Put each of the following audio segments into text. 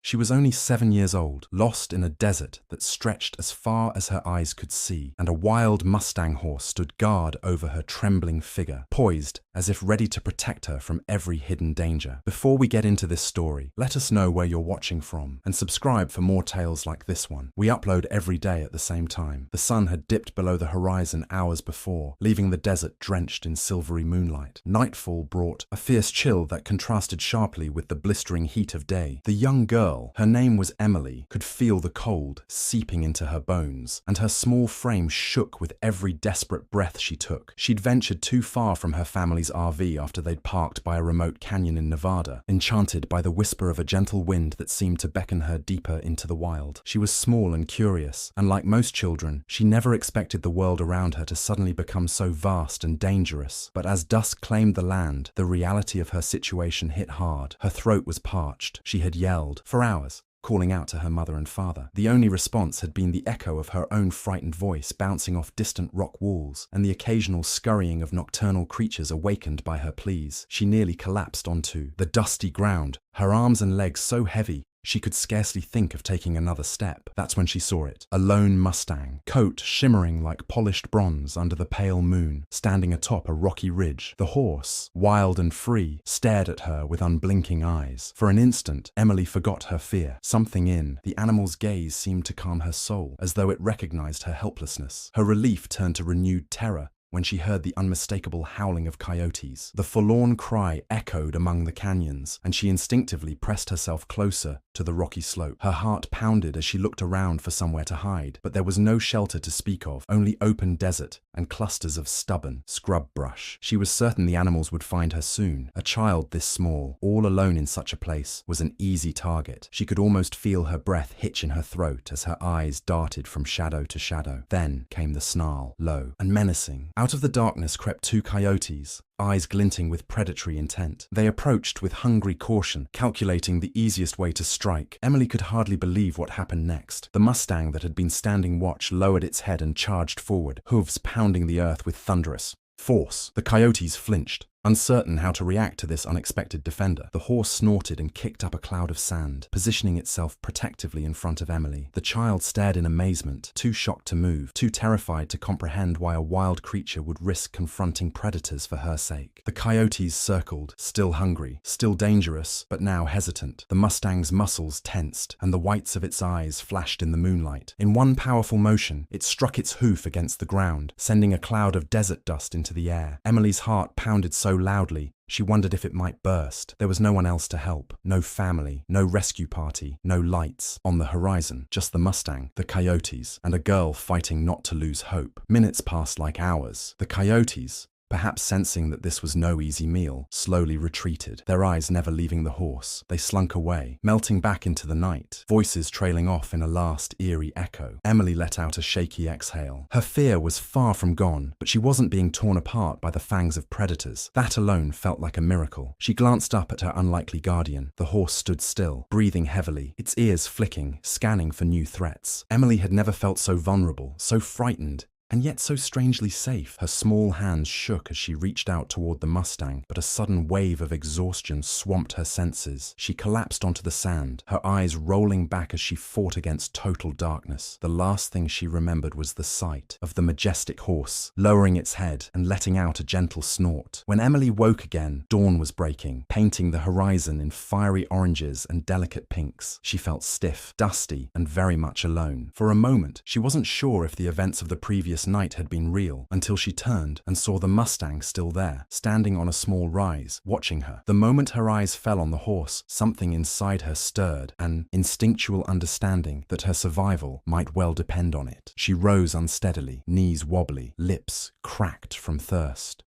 She was only 7 years old, lost in a desert that stretched as far as her eyes could see, and a wild Mustang horse stood guard over her trembling figure, poised as if ready to protect her from every hidden danger. Before we get into this story, let us know where you're watching from, and subscribe for more tales like this one. We upload every day at the same time. The sun had dipped below the horizon hours before, leaving the desert drenched in silvery moonlight. Nightfall brought a fierce chill that contrasted sharply with the blistering heat of day. The young girl, her name was Emily, could feel the cold seeping into her bones, and her small frame shook with every desperate breath she took. She'd ventured too far from her family's RV after they'd parked by a remote canyon in Nevada, enchanted by the whisper of a gentle wind that seemed to beckon her deeper into the wild. She was small and curious, and like most children, she never expected the world around her to suddenly become so vast and dangerous. But as dusk claimed the land, the reality of her situation hit hard. Her throat was parched. She had yelled for hours, calling out to her mother and father. The only response had been the echo of her own frightened voice bouncing off distant rock walls, and the occasional scurrying of nocturnal creatures awakened by her pleas. She nearly collapsed onto the dusty ground, her arms and legs so heavy she could scarcely think of taking another step. That's when she saw it. A lone Mustang, coat shimmering like polished bronze under the pale moon, standing atop a rocky ridge. The horse, wild and free, stared at her with unblinking eyes. For an instant, Emily forgot her fear. Something in the animal's gaze seemed to calm her soul, as though it recognized her helplessness. Her relief turned to renewed terror when she heard the unmistakable howling of coyotes. The forlorn cry echoed among the canyons, and she instinctively pressed herself closer to the rocky slope. Her heart pounded as she looked around for somewhere to hide, but there was no shelter to speak of, only open desert and clusters of stubborn scrub brush. She was certain the animals would find her soon. A child this small, all alone in such a place, was an easy target. She could almost feel her breath hitch in her throat as her eyes darted from shadow to shadow. Then came the snarl, low and menacing. Out of the darkness crept two coyotes, eyes glinting with predatory intent. They approached with hungry caution, calculating the easiest way to strike. Emily could hardly believe what happened next. The Mustang that had been standing watch lowered its head and charged forward, hooves pounding the earth with thunderous force. The coyotes flinched, uncertain how to react to this unexpected defender. The horse snorted and kicked up a cloud of sand, positioning itself protectively in front of Emily. The child stared in amazement, too shocked to move, too terrified to comprehend why a wild creature would risk confronting predators for her sake. The coyotes circled, still hungry, still dangerous, but now hesitant. The Mustang's muscles tensed, and the whites of its eyes flashed in the moonlight. In one powerful motion, it struck its hoof against the ground, sending a cloud of desert dust into the air. Emily's heart pounded so loudly, she wondered if it might burst. There was no one else to help. No family, no rescue party, no lights. On the horizon, just the Mustang, the coyotes, and a girl fighting not to lose hope. Minutes passed like hours. The coyotes, perhaps sensing that this was no easy meal, slowly retreated, their eyes never leaving the horse. They slunk away, melting back into the night, voices trailing off in a last eerie echo. Emily let out a shaky exhale. Her fear was far from gone, but she wasn't being torn apart by the fangs of predators. That alone felt like a miracle. She glanced up at her unlikely guardian. The horse stood still, breathing heavily, its ears flicking, scanning for new threats. Emily had never felt so vulnerable, so frightened, and yet so strangely safe. Her small hands shook as she reached out toward the Mustang, but a sudden wave of exhaustion swamped her senses. She collapsed onto the sand, her eyes rolling back as she fought against total darkness. The last thing she remembered was the sight of the majestic horse, lowering its head and letting out a gentle snort. When Emily woke again, dawn was breaking, painting the horizon in fiery oranges and delicate pinks. She felt stiff, dusty, and very much alone. For a moment, she wasn't sure if the events of the previous night had been real, until she turned and saw the Mustang still there, standing on a small rise, watching her. The moment her eyes fell on the horse, something inside her stirred, an instinctual understanding that her survival might well depend on it. She rose unsteadily, knees wobbly, lips cracked from thirst.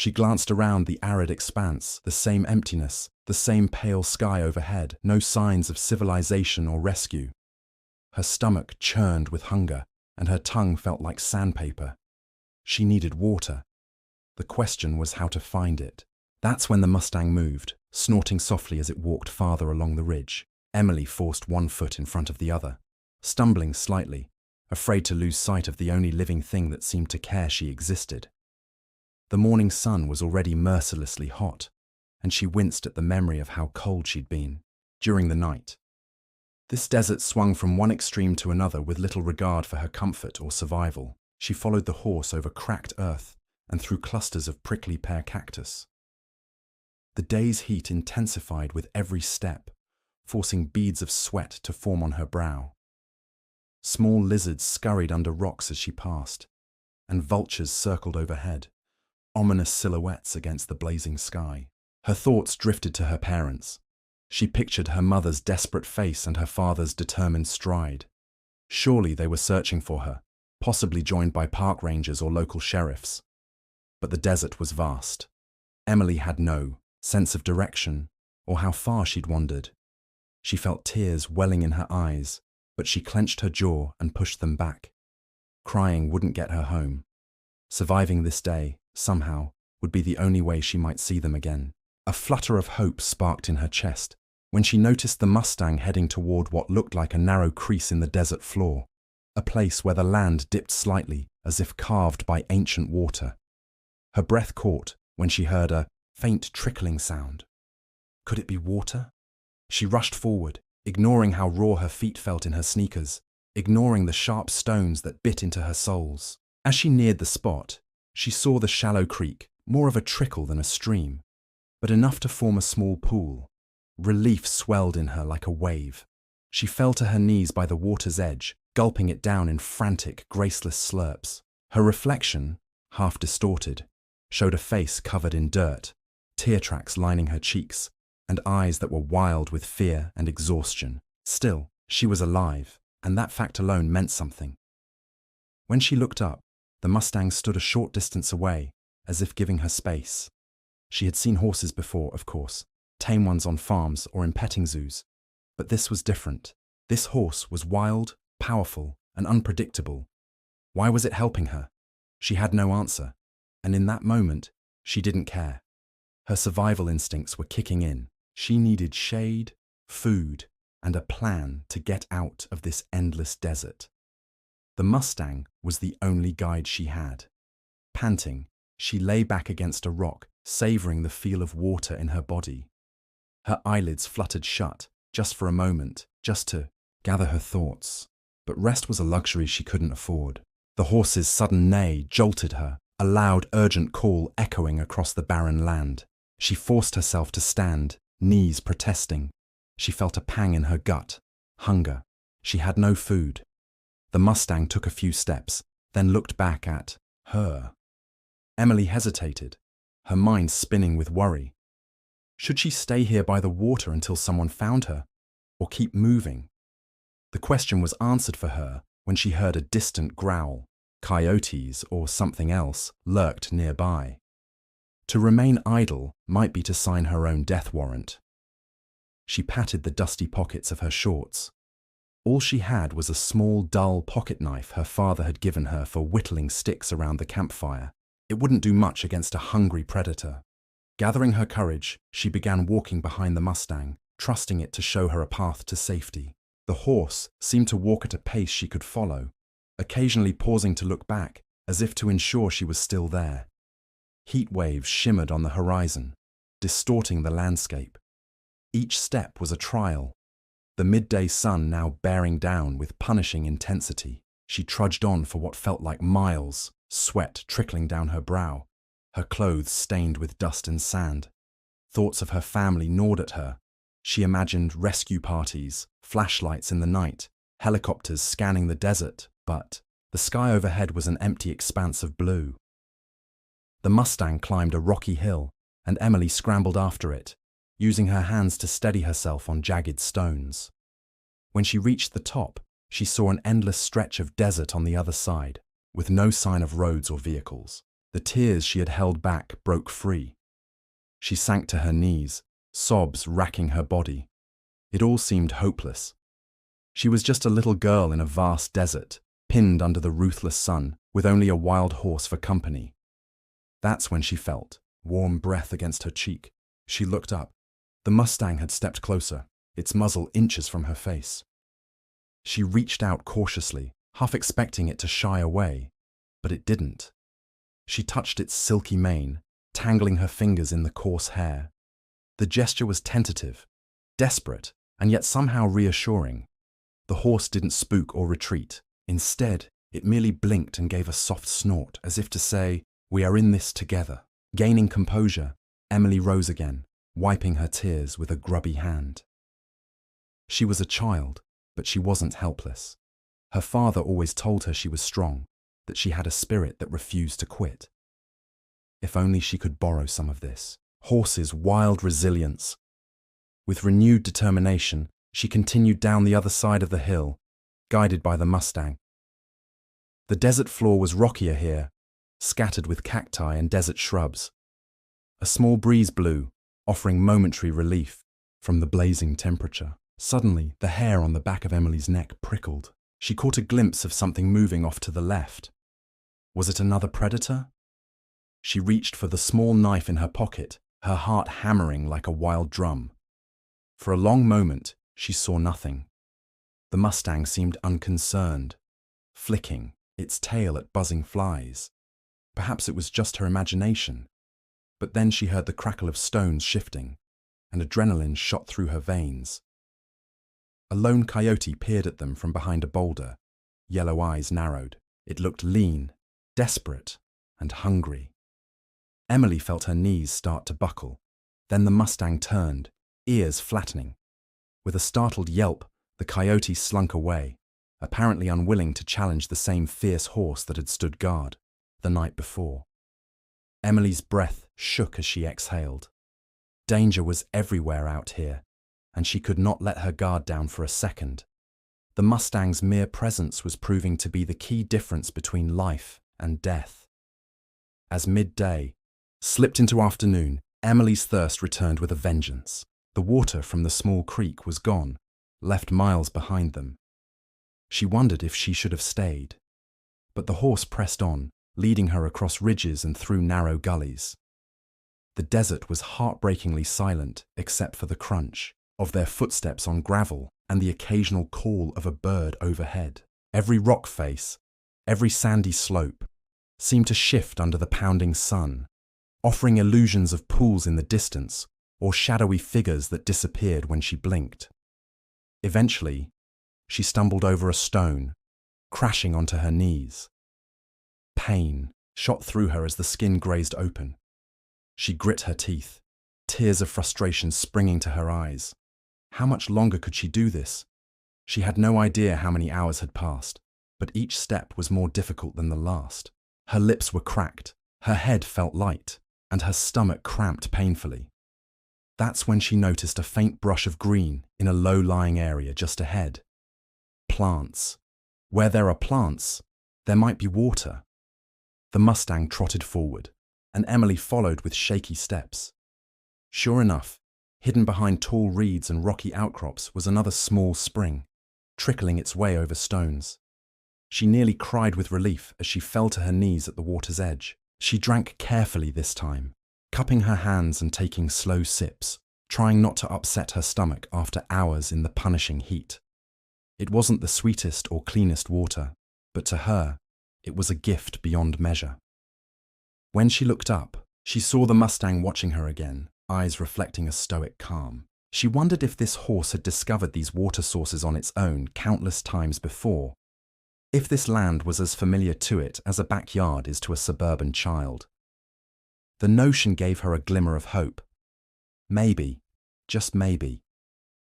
She glanced around the arid expanse, the same emptiness, the same pale sky overhead, no signs of civilization or rescue. Her stomach churned with hunger, and her tongue felt like sandpaper. She needed water. The question was how to find it. That's when the Mustang moved, snorting softly as it walked farther along the ridge. Emily forced one foot in front of the other, stumbling slightly, afraid to lose sight of the only living thing that seemed to care she existed. The morning sun was already mercilessly hot, and she winced at the memory of how cold she'd been during the night. This desert swung from one extreme to another with little regard for her comfort or survival. She followed the horse over cracked earth and through clusters of prickly pear cactus. The day's heat intensified with every step, forcing beads of sweat to form on her brow. Small lizards scurried under rocks as she passed, and vultures circled overhead, ominous silhouettes against the blazing sky. Her thoughts drifted to her parents. She pictured her mother's desperate face and her father's determined stride. Surely they were searching for her, possibly joined by park rangers or local sheriffs. But the desert was vast. Emily had no sense of direction or how far she'd wandered. She felt tears welling in her eyes, but she clenched her jaw and pushed them back. Crying wouldn't get her home. Surviving this day, somehow, would be the only way she might see them again. A flutter of hope sparked in her chest when she noticed the Mustang heading toward what looked like a narrow crease in the desert floor, a place where the land dipped slightly as if carved by ancient water. Her breath caught when she heard a faint trickling sound. Could it be water? She rushed forward, ignoring how raw her feet felt in her sneakers, ignoring the sharp stones that bit into her soles. As she neared the spot, she saw the shallow creek, more of a trickle than a stream, but enough to form a small pool. Relief swelled in her like a wave. She fell to her knees by the water's edge, gulping it down in frantic, graceless slurps. Her reflection, half distorted, showed a face covered in dirt, tear tracks lining her cheeks, and eyes that were wild with fear and exhaustion. Still, she was alive, and that fact alone meant something. When she looked up, the Mustang stood a short distance away, as if giving her space. She had seen horses before, of course, tame ones on farms or in petting zoos. But this was different. This horse was wild, powerful, and unpredictable. Why was it helping her? She had no answer, and in that moment, she didn't care. Her survival instincts were kicking in. She needed shade, food, and a plan to get out of this endless desert. The Mustang was the only guide she had. Panting, she lay back against a rock, savoring the feel of water in her body. Her eyelids fluttered shut, just for a moment, just to gather her thoughts. But rest was a luxury she couldn't afford. The horse's sudden neigh jolted her, a loud, urgent call echoing across the barren land. She forced herself to stand, knees protesting. She felt a pang in her gut, hunger. She had no food. The Mustang took a few steps, then looked back at her. Emily hesitated, her mind spinning with worry. Should she stay here by the water until someone found her, or keep moving? The question was answered for her when she heard a distant growl. Coyotes or something else lurked nearby. To remain idle might be to sign her own death warrant. She patted the dusty pockets of her shorts. All she had was a small, dull pocket knife her father had given her for whittling sticks around the campfire. It wouldn't do much against a hungry predator. Gathering her courage, she began walking behind the Mustang, trusting it to show her a path to safety. The horse seemed to walk at a pace she could follow, occasionally pausing to look back, as if to ensure she was still there. Heat waves shimmered on the horizon, distorting the landscape. Each step was a trial, the midday sun now bearing down with punishing intensity. She trudged on for what felt like miles, sweat trickling down her brow, her clothes stained with dust and sand. Thoughts of her family gnawed at her. She imagined rescue parties, flashlights in the night, helicopters scanning the desert, but the sky overhead was an empty expanse of blue. The Mustang climbed a rocky hill, and Emily scrambled after it, using her hands to steady herself on jagged stones. When she reached the top, she saw an endless stretch of desert on the other side, with no sign of roads or vehicles. The tears she had held back broke free. She sank to her knees, sobs racking her body. It all seemed hopeless. She was just a little girl in a vast desert, pinned under the ruthless sun, with only a wild horse for company. That's when she felt warm breath against her cheek. She looked up. The Mustang had stepped closer, its muzzle inches from her face. She reached out cautiously, half expecting it to shy away, but it didn't. She touched its silky mane, tangling her fingers in the coarse hair. The gesture was tentative, desperate, and yet somehow reassuring. The horse didn't spook or retreat. Instead, it merely blinked and gave a soft snort, as if to say, "We are in this together." Gaining composure, Emily rose again, wiping her tears with a grubby hand. She was a child, but she wasn't helpless. Her father always told her she was strong, that she had a spirit that refused to quit. If only she could borrow some of this horse's wild resilience. With renewed determination, she continued down the other side of the hill, guided by the Mustang. The desert floor was rockier here, scattered with cacti and desert shrubs. A small breeze blew, offering momentary relief from the blazing temperature. Suddenly, the hair on the back of Emily's neck prickled. She caught a glimpse of something moving off to the left. Was it another predator? She reached for the small knife in her pocket, her heart hammering like a wild drum. For a long moment, she saw nothing. The Mustang seemed unconcerned, flicking its tail at buzzing flies. Perhaps it was just her imagination. But then she heard the crackle of stones shifting, and adrenaline shot through her veins. A lone coyote peered at them from behind a boulder. Yellow eyes narrowed. It looked lean, desperate, and hungry. Emily felt her knees start to buckle. Then the Mustang turned, ears flattening. With a startled yelp, the coyote slunk away, apparently unwilling to challenge the same fierce horse that had stood guard the night before. Emily's breath shook as she exhaled. Danger was everywhere out here, and she could not let her guard down for a second. The Mustang's mere presence was proving to be the key difference between life and death. As midday slipped into afternoon, Emily's thirst returned with a vengeance. The water from the small creek was gone, left miles behind them. She wondered if she should have stayed. But the horse pressed on, leading her across ridges and through narrow gullies. The desert was heartbreakingly silent except for the crunch of their footsteps on gravel and the occasional call of a bird overhead. Every rock face, every sandy slope, seemed to shift under the pounding sun, offering illusions of pools in the distance or shadowy figures that disappeared when she blinked. Eventually, she stumbled over a stone, crashing onto her knees. Pain shot through her as the skin grazed open. She grit her teeth, tears of frustration springing to her eyes. How much longer could she do this? She had no idea how many hours had passed, but each step was more difficult than the last. Her lips were cracked, her head felt light, and her stomach cramped painfully. That's when she noticed a faint brush of green in a low-lying area just ahead. Plants. Where there are plants, there might be water. The Mustang trotted forward, and Emily followed with shaky steps. Sure enough, hidden behind tall reeds and rocky outcrops was another small spring, trickling its way over stones. She nearly cried with relief as she fell to her knees at the water's edge. She drank carefully this time, cupping her hands and taking slow sips, trying not to upset her stomach after hours in the punishing heat. It wasn't the sweetest or cleanest water, but to her, it was a gift beyond measure. When she looked up, she saw the Mustang watching her again, eyes reflecting a stoic calm. She wondered if this horse had discovered these water sources on its own countless times before, if this land was as familiar to it as a backyard is to a suburban child. The notion gave her a glimmer of hope. Maybe, just maybe,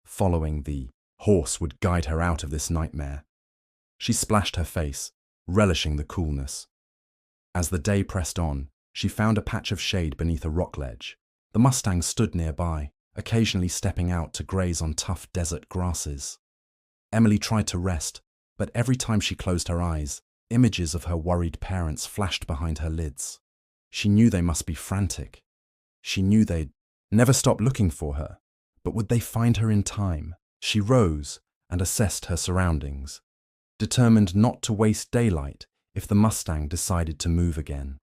following the horse would guide her out of this nightmare. She splashed her face, relishing the coolness. As the day pressed on, she found a patch of shade beneath a rock ledge. The Mustang stood nearby, occasionally stepping out to graze on tough desert grasses. Emily tried to rest, but every time she closed her eyes, images of her worried parents flashed behind her lids. She knew they must be frantic. She knew they'd never stop looking for her. But would they find her in time? She rose and assessed her surroundings, determined not to waste daylight if the Mustang decided to move again.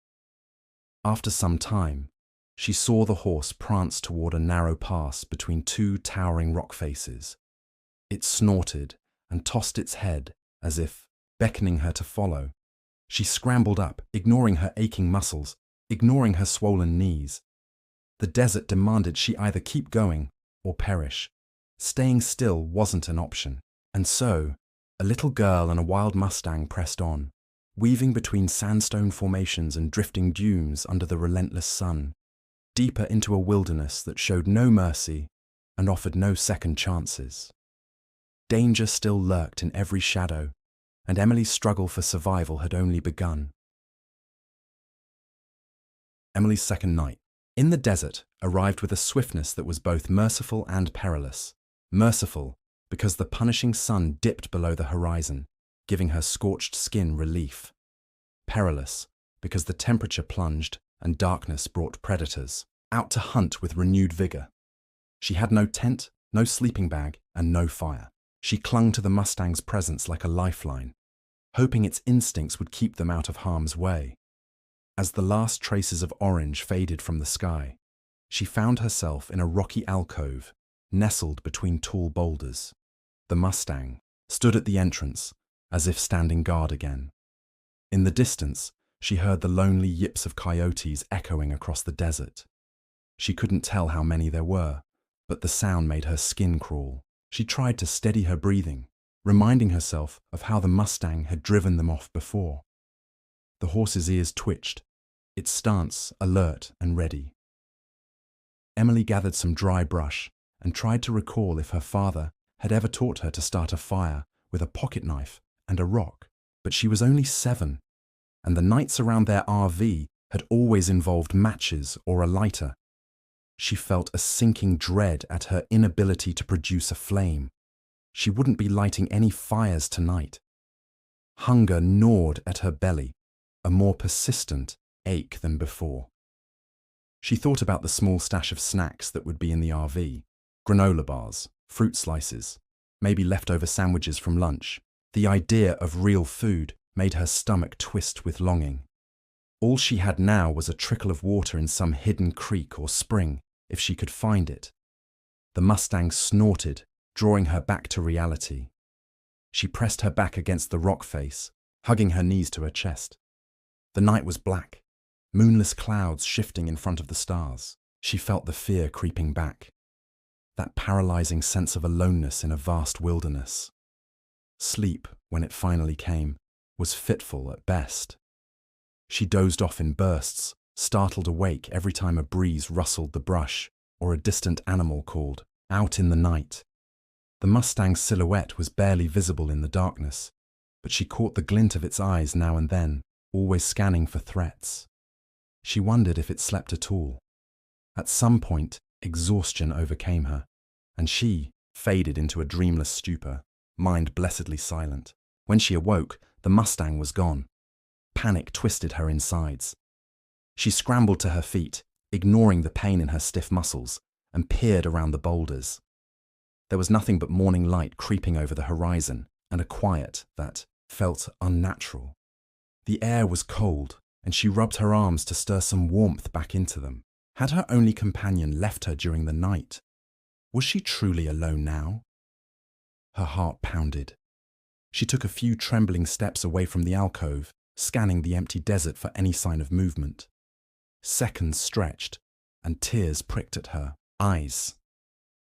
After some time, she saw the horse prance toward a narrow pass between two towering rock faces. It snorted and tossed its head as if beckoning her to follow. She scrambled up, ignoring her aching muscles, ignoring her swollen knees. The desert demanded she either keep going or perish. Staying still wasn't an option. And so, a little girl and a wild Mustang pressed on, weaving between sandstone formations and drifting dunes under the relentless sun, deeper into a wilderness that showed no mercy and offered no second chances. Danger still lurked in every shadow, and Emily's struggle for survival had only begun. Emily's second night in the desert arrived with a swiftness that was both merciful and perilous. Merciful because the punishing sun dipped below the horizon, giving her scorched skin relief. Perilous because the temperature plunged and darkness brought predators out to hunt with renewed vigor. She had no tent, no sleeping bag, and no fire. She clung to the Mustang's presence like a lifeline, hoping its instincts would keep them out of harm's way. As the last traces of orange faded from the sky, she found herself in a rocky alcove, nestled between tall boulders. The Mustang stood at the entrance, as if standing guard again. In the distance, she heard the lonely yips of coyotes echoing across the desert. She couldn't tell how many there were, but the sound made her skin crawl. She tried to steady her breathing, reminding herself of how the Mustang had driven them off before. The horse's ears twitched, its stance alert and ready. Emily gathered some dry brush and tried to recall if her father had ever taught her to start a fire with a pocket knife and a rock, but she was only 7, and the nights around their RV had always involved matches or a lighter. She felt a sinking dread at her inability to produce a flame. She wouldn't be lighting any fires tonight. Hunger gnawed at her belly, a more persistent ache than before. She thought about the small stash of snacks that would be in the RV, granola bars, fruit slices, maybe leftover sandwiches from lunch. The idea of real food made her stomach twist with longing. All she had now was a trickle of water in some hidden creek or spring, if she could find it. The Mustang snorted, drawing her back to reality. She pressed her back against the rock face, hugging her knees to her chest. The night was black, moonless clouds shifting in front of the stars. She felt the fear creeping back, that paralyzing sense of aloneness in a vast wilderness. Sleep, when it finally came, was fitful at best. She dozed off in bursts, startled awake every time a breeze rustled the brush or a distant animal called out in the night. The Mustang's silhouette was barely visible in the darkness, but she caught the glint of its eyes now and then, always scanning for threats. She wondered if it slept at all. At some point, exhaustion overcame her, and she faded into a dreamless stupor, mind blessedly silent. When she awoke, the Mustang was gone. Panic twisted her insides. She scrambled to her feet, ignoring the pain in her stiff muscles, and peered around the boulders. There was nothing but morning light creeping over the horizon, and a quiet that felt unnatural. The air was cold, and she rubbed her arms to stir some warmth back into them. Had her only companion left her during the night? Was she truly alone now? Her heart pounded. She took a few trembling steps away from the alcove, scanning the empty desert for any sign of movement. Seconds stretched, and tears pricked at her eyes.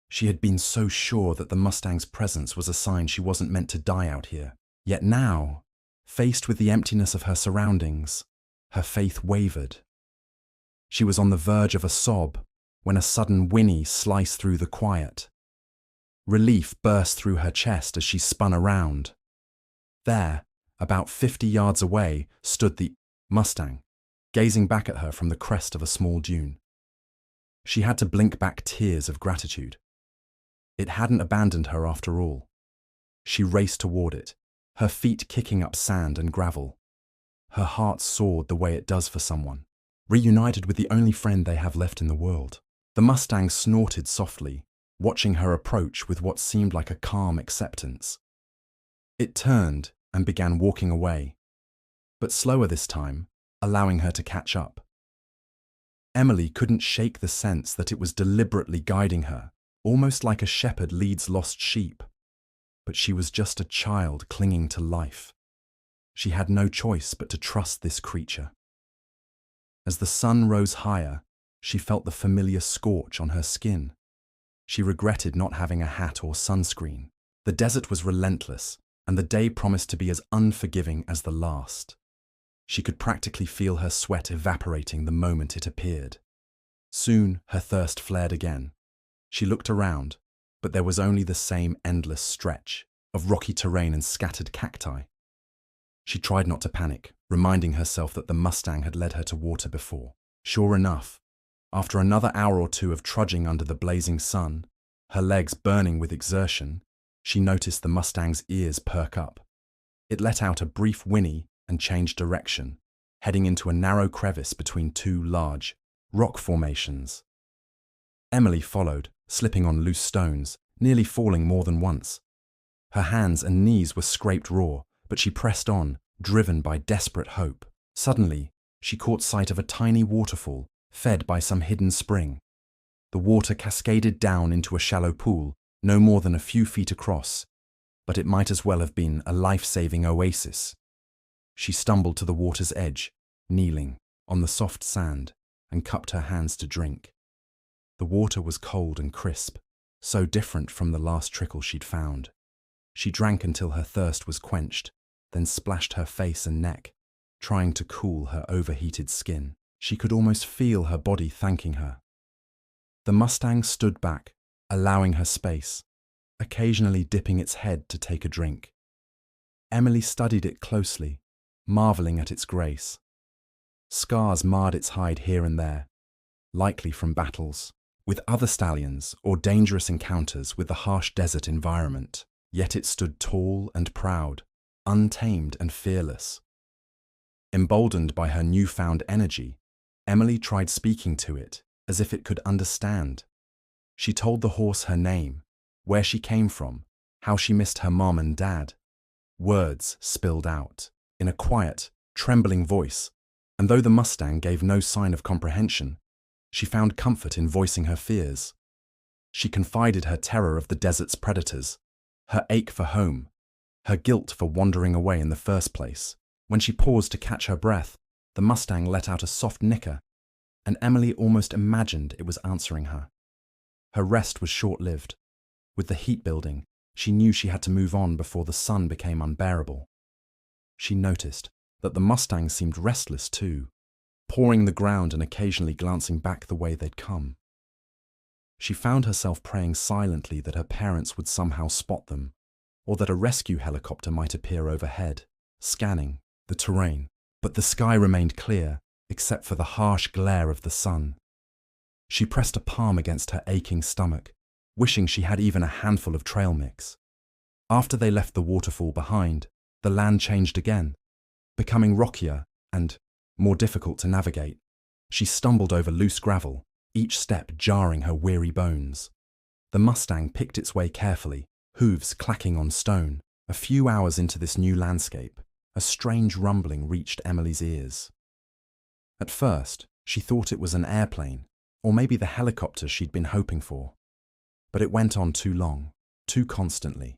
She had been so sure that the Mustang's presence was a sign she wasn't meant to die out here. Yet now, faced with the emptiness of her surroundings, her faith wavered. She was on the verge of a sob when a sudden whinny sliced through the quiet. Relief burst through her chest as she spun around. There, about 50 yards away, stood the Mustang, gazing back at her from the crest of a small dune. She had to blink back tears of gratitude. It hadn't abandoned her after all. She raced toward it, her feet kicking up sand and gravel. Her heart soared the way it does for someone, reunited with the only friend they have left in the world. The Mustang snorted softly, watching her approach with what seemed like a calm acceptance. It turned and began walking away, but slower this time, allowing her to catch up. Emily couldn't shake the sense that it was deliberately guiding her, almost like a shepherd leads lost sheep. But she was just a child clinging to life. She had no choice but to trust this creature. As the sun rose higher, she felt the familiar scorch on her skin. She regretted not having a hat or sunscreen. The desert was relentless, and the day promised to be as unforgiving as the last. She could practically feel her sweat evaporating the moment it appeared. Soon, her thirst flared again. She looked around, but there was only the same endless stretch of rocky terrain and scattered cacti. She tried not to panic, reminding herself that the Mustang had led her to water before. Sure enough, after another hour or two of trudging under the blazing sun, her legs burning with exertion, she noticed the Mustang's ears perk up. It let out a brief whinny and changed direction, heading into a narrow crevice between two large rock formations. Emily followed, slipping on loose stones, nearly falling more than once. Her hands and knees were scraped raw, but she pressed on, driven by desperate hope. Suddenly, she caught sight of a tiny waterfall, fed by some hidden spring. The water cascaded down into a shallow pool, no more than a few feet across, but it might as well have been a life-saving oasis. She stumbled to the water's edge, kneeling on the soft sand, and cupped her hands to drink. The water was cold and crisp, so different from the last trickle she'd found. She drank until her thirst was quenched, then splashed her face and neck, trying to cool her overheated skin. She could almost feel her body thanking her. The Mustang stood back, allowing her space, occasionally dipping its head to take a drink. Emily studied it closely, marveling at its grace. Scars marred its hide here and there, likely from battles with other stallions or dangerous encounters with the harsh desert environment. Yet it stood tall and proud, untamed and fearless. Emboldened by her newfound energy, Emily tried speaking to it as if it could understand. She told the horse her name, where she came from, how she missed her mom and dad. Words spilled out, in a quiet, trembling voice, and though the Mustang gave no sign of comprehension, she found comfort in voicing her fears. She confided her terror of the desert's predators, her ache for home, her guilt for wandering away in the first place. When she paused to catch her breath, the Mustang let out a soft nicker, and Emily almost imagined it was answering her. Her rest was short-lived. With the heat building, she knew she had to move on before the sun became unbearable. She noticed that the Mustang seemed restless too, pawing the ground and occasionally glancing back the way they'd come. She found herself praying silently that her parents would somehow spot them, or that a rescue helicopter might appear overhead, scanning the terrain. But the sky remained clear, except for the harsh glare of the sun. She pressed a palm against her aching stomach, wishing she had even a handful of trail mix. After they left the waterfall behind, the land changed again, becoming rockier and more difficult to navigate. She stumbled over loose gravel, each step jarring her weary bones. The Mustang picked its way carefully, hooves clacking on stone. A few hours into this new landscape, a strange rumbling reached Emily's ears. At first, she thought it was an airplane, or maybe the helicopter she'd been hoping for. But it went on too long, too constantly.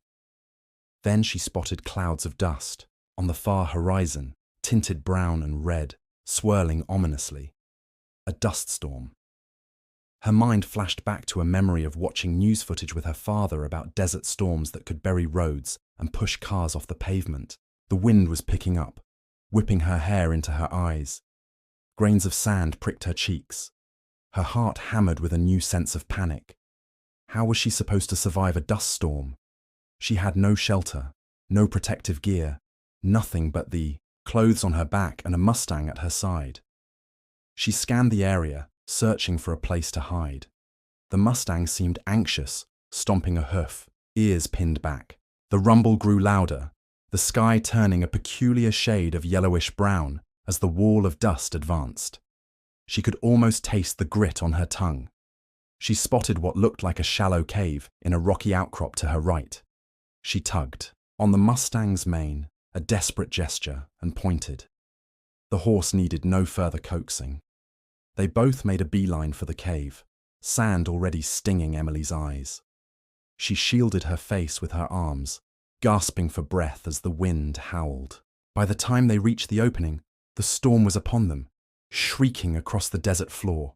Then she spotted clouds of dust on the far horizon, tinted brown and red, swirling ominously. A dust storm. Her mind flashed back to a memory of watching news footage with her father about desert storms that could bury roads and push cars off the pavement. The wind was picking up, whipping her hair into her eyes. Grains of sand pricked her cheeks. Her heart hammered with a new sense of panic. How was she supposed to survive a dust storm? She had no shelter, no protective gear, nothing but the clothes on her back and a Mustang at her side. She scanned the area, searching for a place to hide. The Mustang seemed anxious, stomping a hoof, ears pinned back. The rumble grew louder, the sky turning a peculiar shade of yellowish brown as the wall of dust advanced. She could almost taste the grit on her tongue. She spotted what looked like a shallow cave in a rocky outcrop to her right. She tugged on the Mustang's mane, a desperate gesture, and pointed. The horse needed no further coaxing. They both made a beeline for the cave, sand already stinging Emily's eyes. She shielded her face with her arms, gasping for breath as the wind howled. By the time they reached the opening, the storm was upon them, shrieking across the desert floor.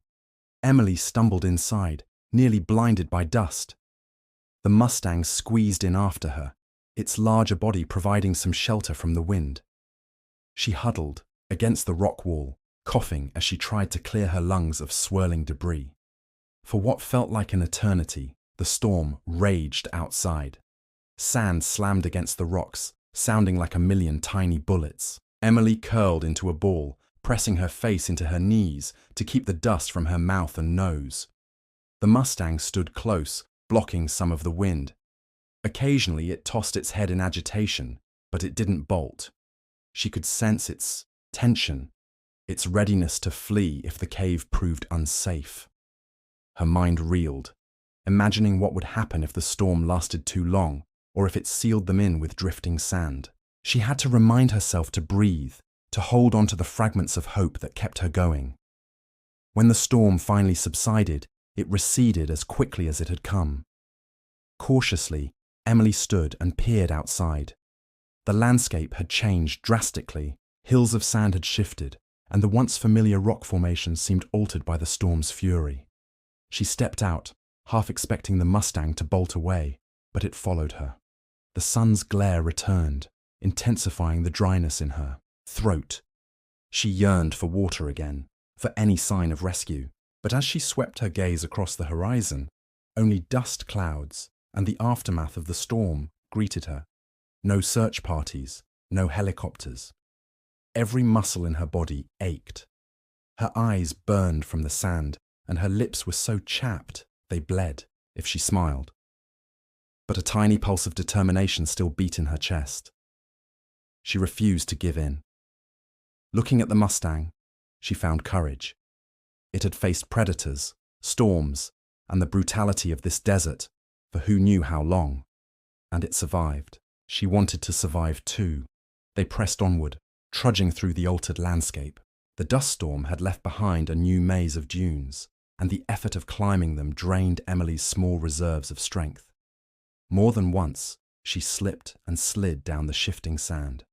Emily stumbled inside, nearly blinded by dust. The Mustang squeezed in after her, its larger body providing some shelter from the wind. She huddled against the rock wall, coughing as she tried to clear her lungs of swirling debris. For what felt like an eternity, the storm raged outside. Sand slammed against the rocks, sounding like a million tiny bullets. Emily curled into a ball, pressing her face into her knees to keep the dust from her mouth and nose. The Mustang stood close, blocking some of the wind. Occasionally it tossed its head in agitation, but it didn't bolt. She could sense its tension, its readiness to flee if the cave proved unsafe. Her mind reeled, imagining what would happen if the storm lasted too long, or if it sealed them in with drifting sand. She had to remind herself to breathe, to hold on to the fragments of hope that kept her going. When the storm finally subsided, it receded as quickly as it had come. Cautiously, Emily stood and peered outside. The landscape had changed drastically, hills of sand had shifted, and the once familiar rock formations seemed altered by the storm's fury. She stepped out, half expecting the Mustang to bolt away, but it followed her. The sun's glare returned, intensifying the dryness in her throat. She yearned for water again, for any sign of rescue, but as she swept her gaze across the horizon, only dust clouds and the aftermath of the storm greeted her. No search parties, no helicopters. Every muscle in her body ached. Her eyes burned from the sand, and her lips were so chapped they bled if she smiled. But a tiny pulse of determination still beat in her chest. She refused to give in. Looking at the Mustang, she found courage. It had faced predators, storms, and the brutality of this desert for who knew how long. And it survived. She wanted to survive too. They pressed onward, trudging through the altered landscape. The dust storm had left behind a new maze of dunes, and the effort of climbing them drained Emily's small reserves of strength. More than once, she slipped and slid down the shifting sand.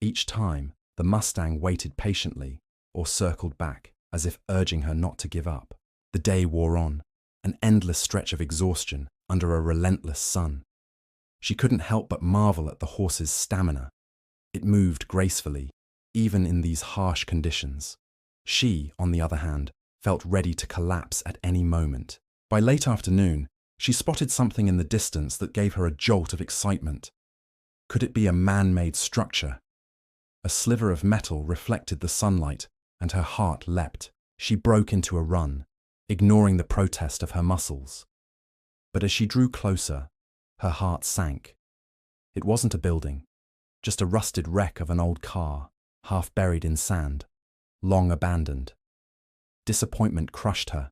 Each time, the Mustang waited patiently or circled back, as if urging her not to give up. The day wore on, an endless stretch of exhaustion under a relentless sun. She couldn't help but marvel at the horse's stamina. It moved gracefully, even in these harsh conditions. She, on the other hand, felt ready to collapse at any moment. By late afternoon, she spotted something in the distance that gave her a jolt of excitement. Could it be a man-made structure? A sliver of metal reflected the sunlight, and her heart leapt. She broke into a run, ignoring the protest of her muscles. But as she drew closer, her heart sank. It wasn't a building, just a rusted wreck of an old car, half buried in sand, long abandoned. Disappointment crushed her,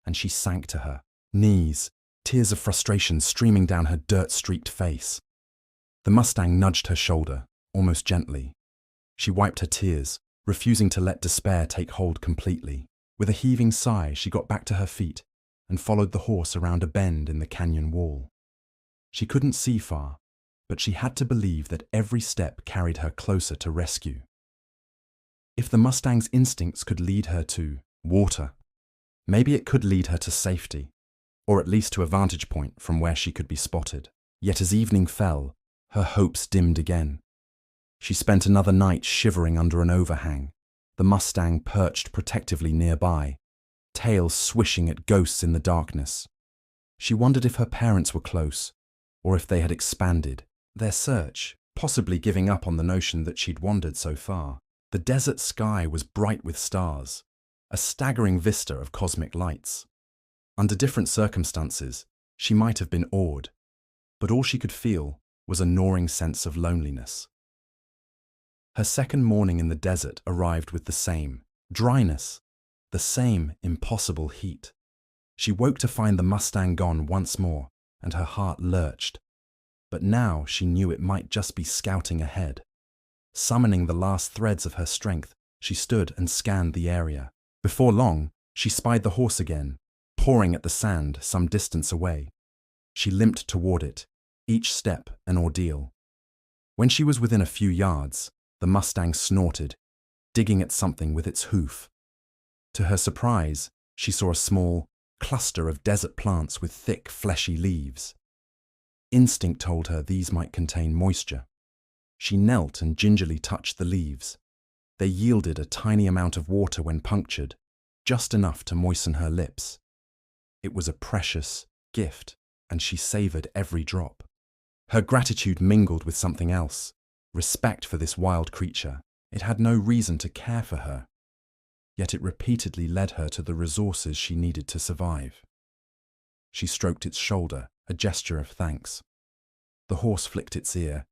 and she sank to her knees, tears of frustration streaming down her dirt-streaked face. The Mustang nudged her shoulder, almost gently. She wiped her tears, refusing to let despair take hold completely. With a heaving sigh, she got back to her feet and followed the horse around a bend in the canyon wall. She couldn't see far, but she had to believe that every step carried her closer to rescue. If the Mustang's instincts could lead her to water, maybe it could lead her to safety, or at least to a vantage point from where she could be spotted. Yet as evening fell, her hopes dimmed again. She spent another night shivering under an overhang, the Mustang perched protectively nearby, tail swishing at ghosts in the darkness. She wondered if her parents were close, or if they had expanded their search, possibly giving up on the notion that she'd wandered so far. The desert sky was bright with stars, a staggering vista of cosmic lights. Under different circumstances, she might have been awed, but all she could feel was a gnawing sense of loneliness. Her second morning in the desert arrived with the same dryness, The same impossible heat. She woke to find the Mustang gone once more, and her heart lurched. But now she knew it might just be scouting ahead. Summoning the last threads of her strength, she stood and scanned the area. Before long, she spied the horse again, pawing at the sand some distance away. She limped toward it, each step an ordeal. When she was within a few yards, the Mustang snorted, digging at something with its hoof. To her surprise, she saw a small cluster of desert plants with thick, fleshy leaves. Instinct told her these might contain moisture. She knelt and gingerly touched the leaves. They yielded a tiny amount of water when punctured, just enough to moisten her lips. It was a precious gift, and she savored every drop. Her gratitude mingled with something else, respect for this wild creature. It had no reason to care for her, yet it repeatedly led her to the resources she needed to survive. She stroked its shoulder, a gesture of thanks. The horse flicked its ear,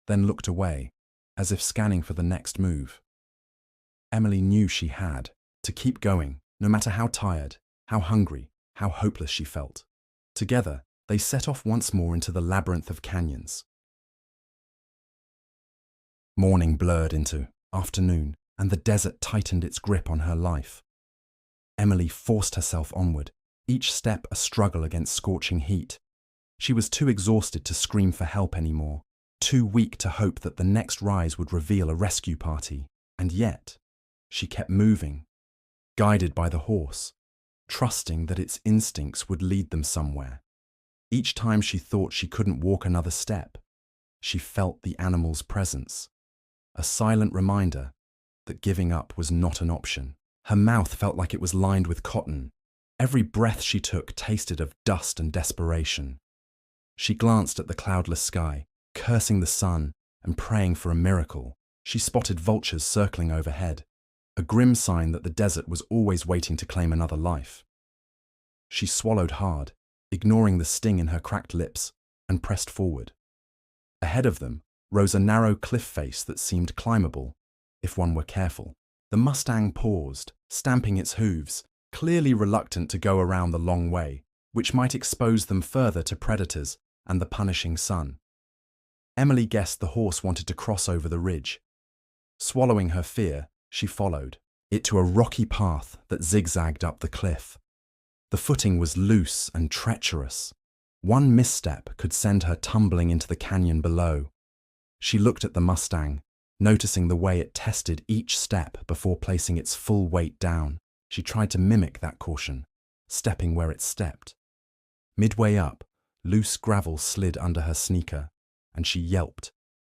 then looked away, as if scanning for the next move. Emily knew she had to keep going, no matter how tired, how hungry, how hopeless she felt. Together, they set off once more into the labyrinth of canyons. Morning blurred into afternoon, and the desert tightened its grip on her life. Emily forced herself onward, each step a struggle against scorching heat. She was too exhausted to scream for help anymore, too weak to hope that the next rise would reveal a rescue party. And yet, she kept moving, guided by the horse, trusting that its instincts would lead them somewhere. Each time she thought she couldn't walk another step, she felt the animal's presence, a silent reminder that giving up was not an option. Her mouth felt like it was lined with cotton. Every breath she took tasted of dust and desperation. She glanced at the cloudless sky, cursing the sun and praying for a miracle. She spotted vultures circling overhead, a grim sign that the desert was always waiting to claim another life. She swallowed hard, ignoring the sting in her cracked lips, and pressed forward. Ahead of them rose a narrow cliff face that seemed climbable, if one were careful. The Mustang paused, stamping its hooves, clearly reluctant to go around the long way, which might expose them further to predators and the punishing sun. Emily guessed the horse wanted to cross over the ridge. Swallowing her fear, she followed it to a rocky path that zigzagged up the cliff. The footing was loose and treacherous. One misstep could send her tumbling into the canyon below. She looked at the Mustang, noticing the way it tested each step before placing its full weight down. She tried to mimic that caution, stepping where it stepped. Midway up, loose gravel slid under her sneaker, and she yelped.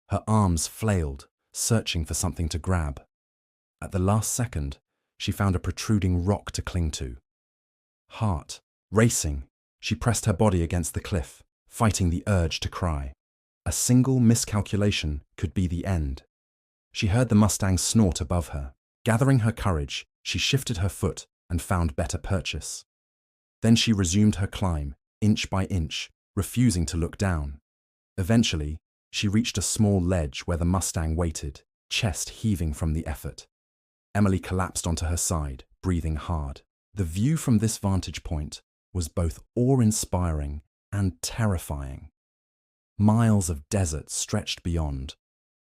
Her arms flailed, searching for something to grab. At the last second, she found a protruding rock to cling to. Heart racing, she pressed her body against the cliff, fighting the urge to cry. A single miscalculation could be the end. She heard the Mustang snort above her. Gathering her courage, she shifted her foot and found better purchase. Then she resumed her climb, inch by inch, refusing to look down. Eventually, she reached a small ledge where the Mustang waited, chest heaving from the effort. Emily collapsed onto her side, breathing hard. The view from this vantage point was both awe-inspiring and terrifying. Miles of desert stretched beyond,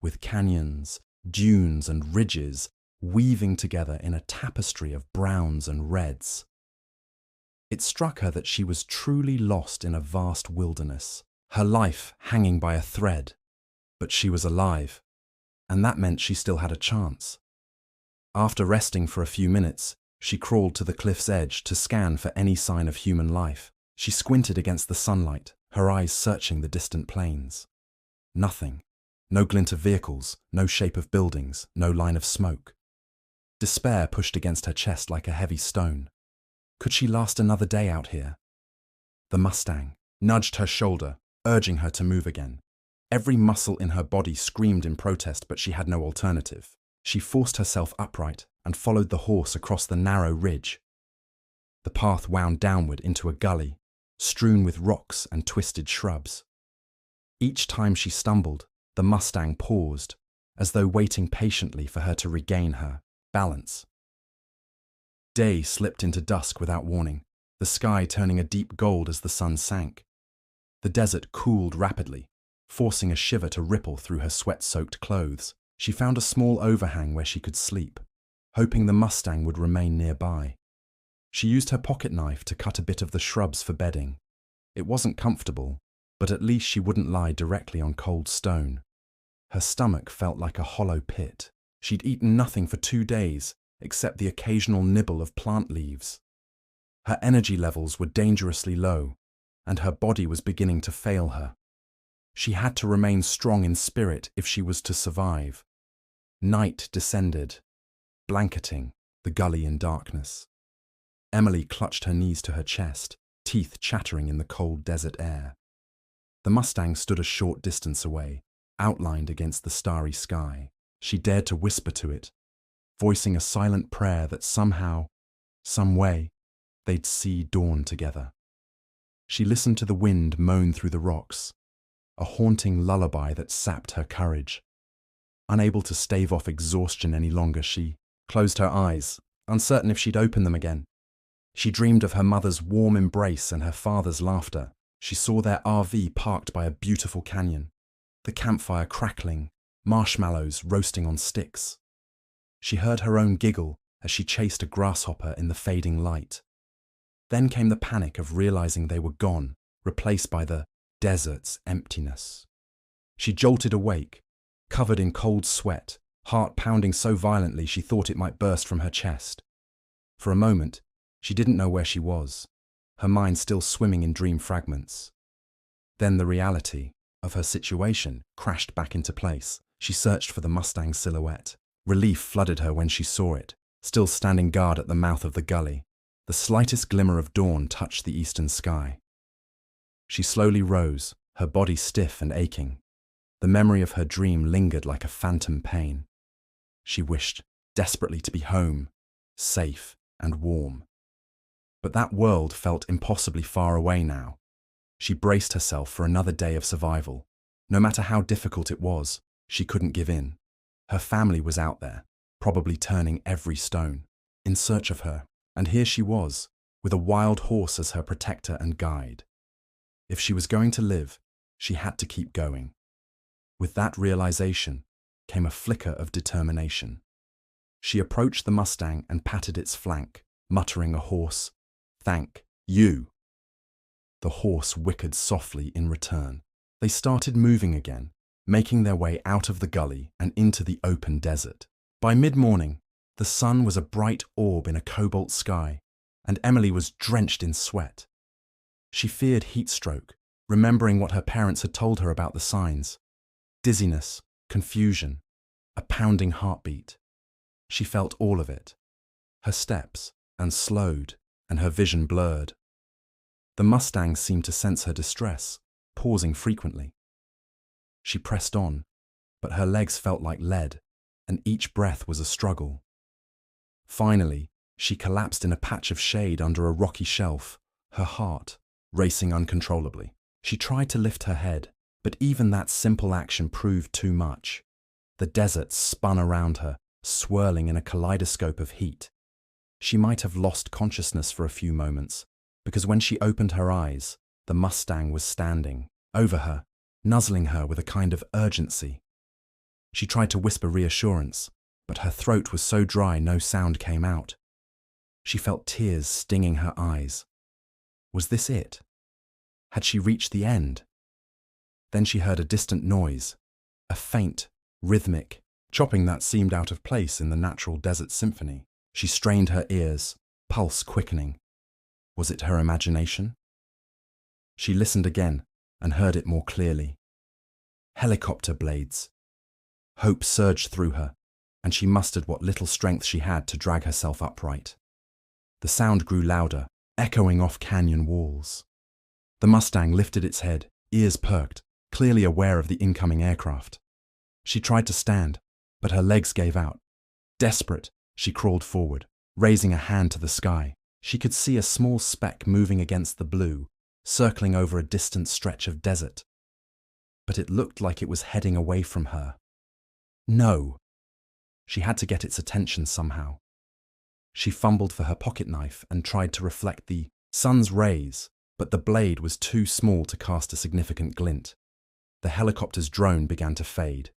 with canyons, dunes and ridges weaving together in a tapestry of browns and reds. It struck her that she was truly lost in a vast wilderness, her life hanging by a thread. But she was alive, and that meant she still had a chance. After resting for a few minutes, she crawled to the cliff's edge to scan for any sign of human life. She squinted against the sunlight, her eyes searching the distant plains. Nothing. No glint of vehicles, no shape of buildings, no line of smoke. Despair pushed against her chest like a heavy stone. Could she last another day out here? The Mustang nudged her shoulder, urging her to move again. Every muscle in her body screamed in protest, but she had no alternative. She forced herself upright and followed the horse across the narrow ridge. The path wound downward into a gully, strewn with rocks and twisted shrubs. Each time she stumbled, the Mustang paused, as though waiting patiently for her to regain her balance. Day slipped into dusk without warning, the sky turning a deep gold as the sun sank. The desert cooled rapidly, forcing a shiver to ripple through her sweat-soaked clothes. She found a small overhang where she could sleep, hoping the Mustang would remain nearby. She used her pocket knife to cut a bit of the shrubs for bedding. It wasn't comfortable, but at least she wouldn't lie directly on cold stone. Her stomach felt like a hollow pit. She'd eaten nothing for 2 days, except the occasional nibble of plant leaves. Her energy levels were dangerously low, and her body was beginning to fail her. She had to remain strong in spirit if she was to survive. Night descended, blanketing the gully in darkness. Emily clutched her knees to her chest, teeth chattering in the cold desert air. The Mustang stood a short distance away, outlined against the starry sky. She dared to whisper to it, voicing a silent prayer that somehow, some way, they'd see dawn together. She listened to the wind moan through the rocks, a haunting lullaby that sapped her courage. Unable to stave off exhaustion any longer, she closed her eyes, uncertain if she'd open them again. She dreamed of her mother's warm embrace and her father's laughter. She saw their RV parked by a beautiful canyon, the campfire crackling, marshmallows roasting on sticks. She heard her own giggle as she chased a grasshopper in the fading light. Then came the panic of realizing they were gone, replaced by the desert's emptiness. She jolted awake, covered in cold sweat, heart pounding so violently she thought it might burst from her chest. For a moment, she didn't know where she was, her mind still swimming in dream fragments. Then the reality of her situation crashed back into place. She searched for the Mustang's silhouette. Relief flooded her when she saw it, still standing guard at the mouth of the gully. The slightest glimmer of dawn touched the eastern sky. She slowly rose, her body stiff and aching. The memory of her dream lingered like a phantom pain. She wished desperately to be home, safe and warm. But that world felt impossibly far away now. She braced herself for another day of survival. No matter how difficult it was, she couldn't give in. Her family was out there, probably turning every stone, in search of her. And here she was, with a wild horse as her protector and guide. If she was going to live, she had to keep going. With that realization came a flicker of determination. She approached the Mustang and patted its flank, muttering a hoarse, "Thank you." The horse whickered softly in return. They started moving again, making their way out of the gully and into the open desert. By mid-morning, the sun was a bright orb in a cobalt sky, and Emily was drenched in sweat. She feared heat stroke, remembering what her parents had told her about the signs. Dizziness, confusion, a pounding heartbeat. She felt all of it. Her steps, and slowed, and her vision blurred. The Mustang seemed to sense her distress, pausing frequently. She pressed on, but her legs felt like lead, and each breath was a struggle. Finally, she collapsed in a patch of shade under a rocky shelf, her heart racing uncontrollably. She tried to lift her head, but even that simple action proved too much. The desert spun around her, swirling in a kaleidoscope of heat. She might have lost consciousness for a few moments, because when she opened her eyes, the Mustang was standing over her, nuzzling her with a kind of urgency. She tried to whisper reassurance, but her throat was so dry no sound came out. She felt tears stinging her eyes. Was this it? Had she reached the end? Then she heard a distant noise, a faint, rhythmic chopping that seemed out of place in the natural desert symphony. She strained her ears, pulse quickening. Was it her imagination? She listened again and heard it more clearly. Helicopter blades. Hope surged through her, and she mustered what little strength she had to drag herself upright. The sound grew louder, echoing off canyon walls. The Mustang lifted its head, ears perked, clearly aware of the incoming aircraft. She tried to stand, but her legs gave out. Desperate, she crawled forward, raising a hand to the sky. She could see a small speck moving against the blue, circling over a distant stretch of desert. But it looked like it was heading away from her. No. She had to get its attention somehow. She fumbled for her pocket knife and tried to reflect the sun's rays, but the blade was too small to cast a significant glint. The helicopter's drone began to fade.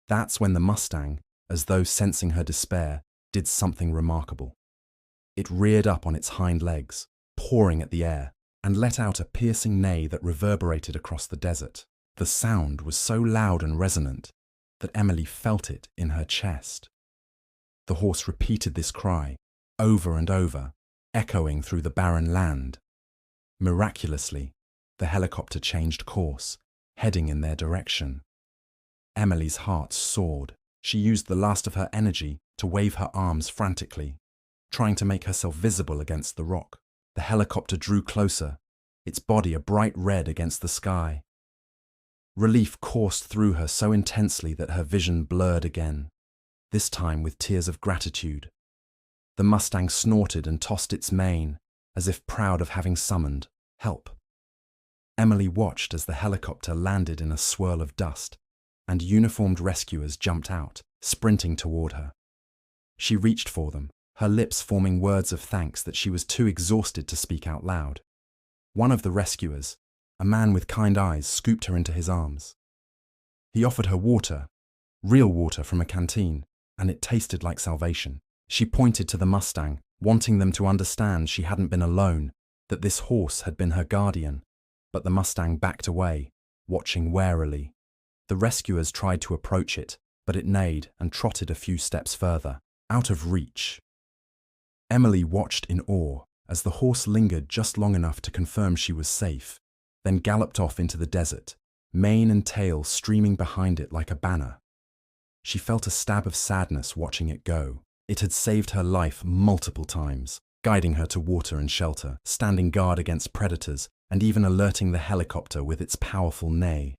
That's when the Mustang, as though sensing her despair, did something remarkable. It reared up on its hind legs, pawing at the air, and let out a piercing neigh that reverberated across the desert. The sound was so loud and resonant that Emily felt it in her chest. The horse repeated this cry, over and over, echoing through the barren land. Miraculously, the helicopter changed course, heading in their direction. Emily's heart soared. She used the last of her energy to wave her arms frantically, trying to make herself visible against the rock. The helicopter drew closer, its body a bright red against the sky. Relief coursed through her so intensely that her vision blurred again, this time with tears of gratitude. The Mustang snorted and tossed its mane, as if proud of having summoned help. Emily watched as the helicopter landed in a swirl of dust, and uniformed rescuers jumped out, sprinting toward her. She reached for them, her lips forming words of thanks that she was too exhausted to speak out loud. One of the rescuers, a man with kind eyes, scooped her into his arms. He offered her water, real water from a canteen, and it tasted like salvation. She pointed to the Mustang, wanting them to understand she hadn't been alone, that this horse had been her guardian. But the Mustang backed away, watching warily. The rescuers tried to approach it, but it neighed and trotted a few steps further, out of reach. Emily watched in awe as the horse lingered just long enough to confirm she was safe, then galloped off into the desert, mane and tail streaming behind it like a banner. She felt a stab of sadness watching it go. It had saved her life multiple times, guiding her to water and shelter, standing guard against predators, and even alerting the helicopter with its powerful neigh.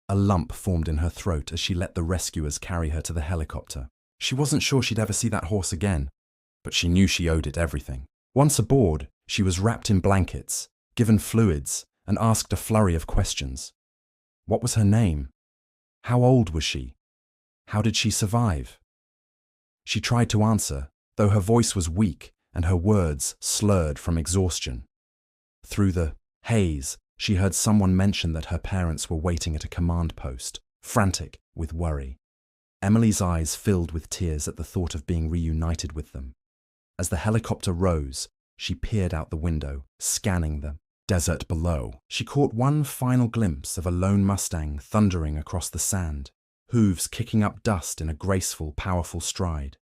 A lump formed in her throat as she let the rescuers carry her to the helicopter. She wasn't sure she'd ever see that horse again, but she knew she owed it everything. Once aboard, she was wrapped in blankets, given fluids, and asked a flurry of questions. What was her name? How old was she? How did she survive? She tried to answer, though her voice was weak and her words slurred from exhaustion. Through the haze, she heard someone mention that her parents were waiting at a command post, frantic with worry. Emily's eyes filled with tears at the thought of being reunited with them. As the helicopter rose, she peered out the window, scanning the desert below. She caught one final glimpse of a lone Mustang thundering across the sand, hooves kicking up dust in a graceful, powerful stride.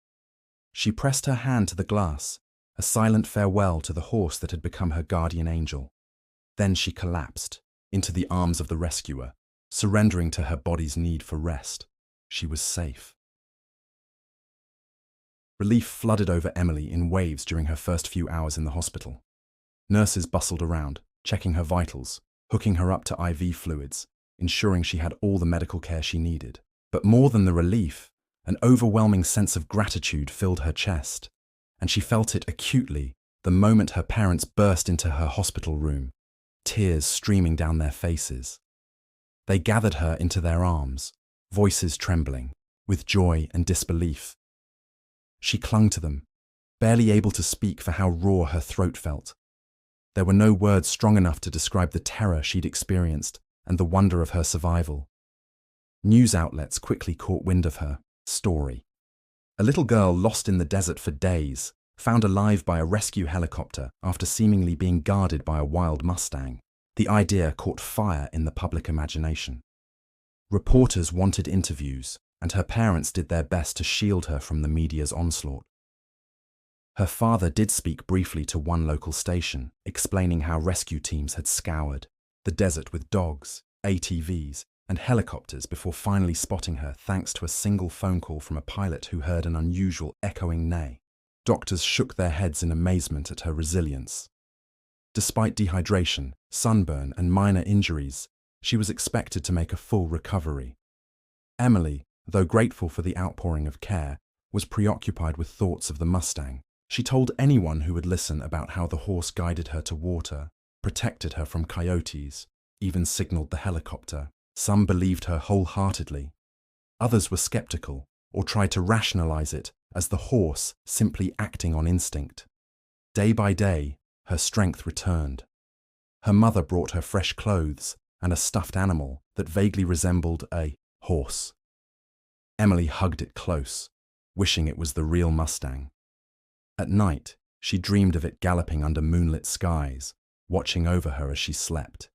She pressed her hand to the glass, a silent farewell to the horse that had become her guardian angel. Then she collapsed into the arms of the rescuer, surrendering to her body's need for rest. She was safe. Relief flooded over Emily in waves during her first few hours in the hospital. Nurses bustled around, checking her vitals, hooking her up to IV fluids, ensuring she had all the medical care she needed. But more than the relief, an overwhelming sense of gratitude filled her chest, and she felt it acutely the moment her parents burst into her hospital room, tears streaming down their faces. They gathered her into their arms, voices trembling, with joy and disbelief. She clung to them, barely able to speak for how raw her throat felt. There were no words strong enough to describe the terror she'd experienced and the wonder of her survival. News outlets quickly caught wind of her story. A little girl lost in the desert for days, found alive by a rescue helicopter after seemingly being guarded by a wild Mustang. The idea caught fire in the public imagination. Reporters wanted interviews, and her parents did their best to shield her from the media's onslaught. Her father did speak briefly to one local station, explaining how rescue teams had scoured the desert with dogs, ATVs, and helicopters before finally spotting her thanks to a single phone call from a pilot who heard an unusual echoing neigh. Doctors shook their heads in amazement at her resilience. Despite dehydration, sunburn, and minor injuries, she was expected to make a full recovery. Emily, though grateful for the outpouring of care, was preoccupied with thoughts of the Mustang. She told anyone who would listen about how the horse guided her to water, protected her from coyotes, even signaled the helicopter. Some believed her wholeheartedly. Others were skeptical, or tried to rationalize it as the horse simply acting on instinct. Day by day, her strength returned. Her mother brought her fresh clothes and a stuffed animal that vaguely resembled a horse. Emily hugged it close, wishing it was the real Mustang. At night, she dreamed of it galloping under moonlit skies, watching over her as she slept.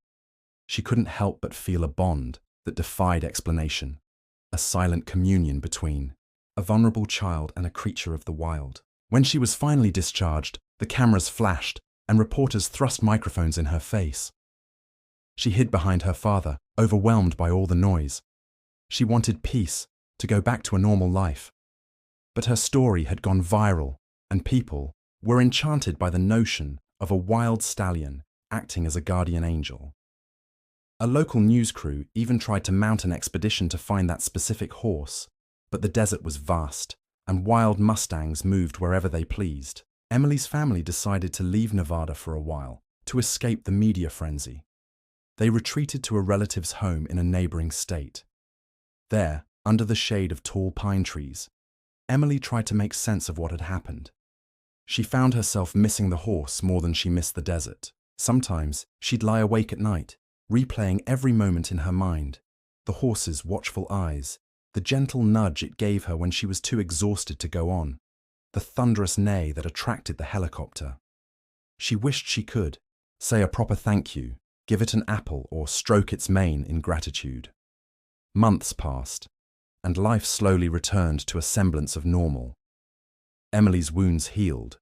She couldn't help but feel a bond that defied explanation, a silent communion between a vulnerable child and a creature of the wild. When she was finally discharged, the cameras flashed and reporters thrust microphones in her face. She hid behind her father, overwhelmed by all the noise. She wanted peace, to go back to a normal life. But her story had gone viral, and people were enchanted by the notion of a wild stallion acting as a guardian angel. A local news crew even tried to mount an expedition to find that specific horse, but the desert was vast, and wild Mustangs moved wherever they pleased. Emily's family decided to leave Nevada for a while, to escape the media frenzy. They retreated to a relative's home in a neighboring state. There, under the shade of tall pine trees, Emily tried to make sense of what had happened. She found herself missing the horse more than she missed the desert. Sometimes she'd lie awake at night, replaying every moment in her mind, the horse's watchful eyes, the gentle nudge it gave her when she was too exhausted to go on, the thunderous neigh that attracted the helicopter. She wished she could say a proper thank you, give it an apple, or stroke its mane in gratitude. Months passed, and life slowly returned to a semblance of normal. Emily's wounds healed,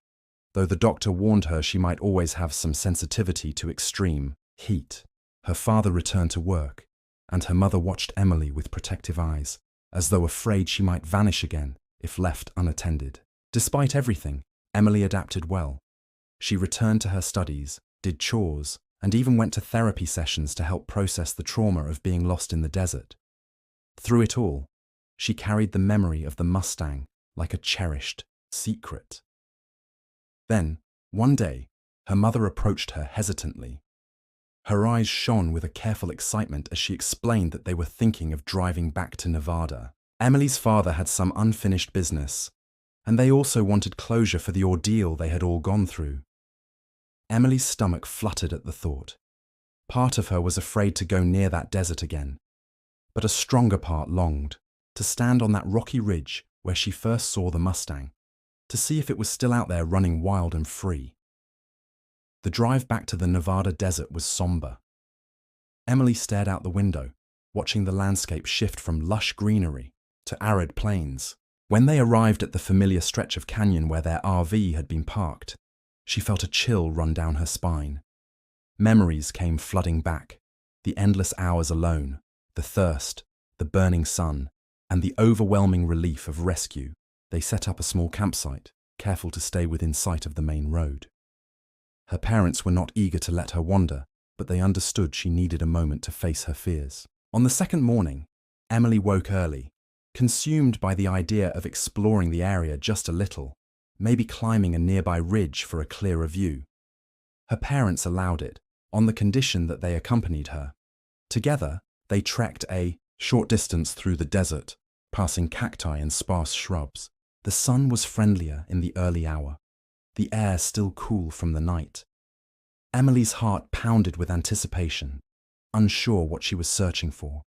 though the doctor warned her she might always have some sensitivity to extreme heat. Her father returned to work, and her mother watched Emily with protective eyes, as though afraid she might vanish again if left unattended. Despite everything, Emily adapted well. She returned to her studies, did chores, and even went to therapy sessions to help process the trauma of being lost in the desert. Through it all, she carried the memory of the Mustang like a cherished secret. Then, one day, her mother approached her hesitantly. Her eyes shone with a careful excitement as she explained that they were thinking of driving back to Nevada. Emily's father had some unfinished business, and they also wanted closure for the ordeal they had all gone through. Emily's stomach fluttered at the thought. Part of her was afraid to go near that desert again, but a stronger part longed to stand on that rocky ridge where she first saw the Mustang, to see if it was still out there running wild and free. The drive back to the Nevada desert was somber. Emily stared out the window, watching the landscape shift from lush greenery to arid plains. When they arrived at the familiar stretch of canyon where their RV had been parked, she felt a chill run down her spine. Memories came flooding back, the endless hours alone, the thirst, the burning sun, and the overwhelming relief of rescue. They set up a small campsite, careful to stay within sight of the main road. Her parents were not eager to let her wander, but they understood she needed a moment to face her fears. On the second morning, Emily woke early, consumed by the idea of exploring the area just a little, maybe climbing a nearby ridge for a clearer view. Her parents allowed it, on the condition that they accompanied her. Together, they trekked a short distance through the desert, passing cacti and sparse shrubs. The sun was friendlier in the early hour, the air still cool from the night. Emily's heart pounded with anticipation, unsure what she was searching for.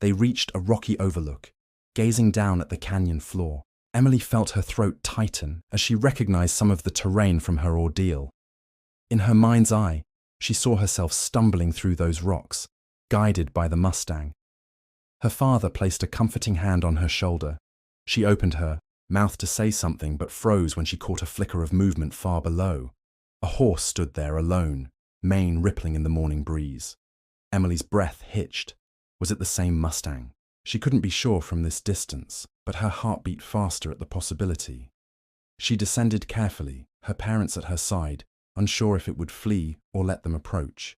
They reached a rocky overlook, gazing down at the canyon floor. Emily felt her throat tighten as she recognized some of the terrain from her ordeal. In her mind's eye, she saw herself stumbling through those rocks, guided by the Mustang. Her father placed a comforting hand on her shoulder. She opened her mouth to say something but froze when she caught a flicker of movement far below. A horse stood there alone, mane rippling in the morning breeze. Emily's breath hitched. Was it the same Mustang? She couldn't be sure from this distance, but her heart beat faster at the possibility. She descended carefully, her parents at her side, unsure if it would flee or let them approach.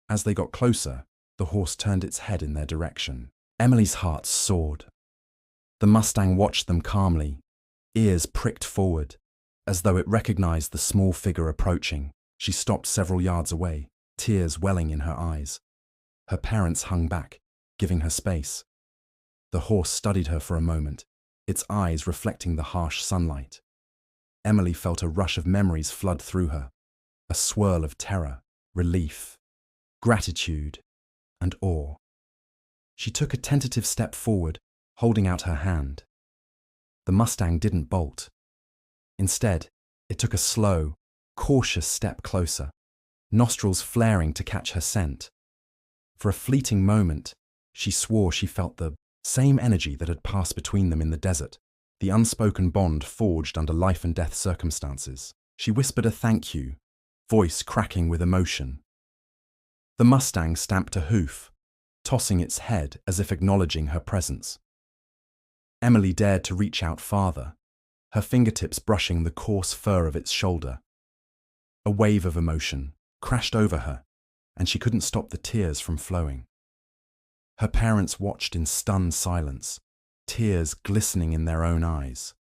As they got closer, the horse turned its head in their direction. Emily's heart soared. The Mustang watched them calmly, ears pricked forward, as though it recognized the small figure approaching. She stopped several yards away, tears welling in her eyes. Her parents hung back, giving her space. The horse studied her for a moment, its eyes reflecting the harsh sunlight. Emily felt a rush of memories flood through her, a swirl of terror, relief, gratitude, and awe. She took a tentative step forward, holding out her hand. The Mustang didn't bolt. Instead, it took a slow, cautious step closer, nostrils flaring to catch her scent. For a fleeting moment, she swore she felt the same energy that had passed between them in the desert, the unspoken bond forged under life and death circumstances. She whispered a thank you, voice cracking with emotion. The Mustang stamped a hoof, tossing its head as if acknowledging her presence. Emily dared to reach out farther, her fingertips brushing the coarse fur of its shoulder. A wave of emotion crashed over her, and she couldn't stop the tears from flowing. Her parents watched in stunned silence, tears glistening in their own eyes.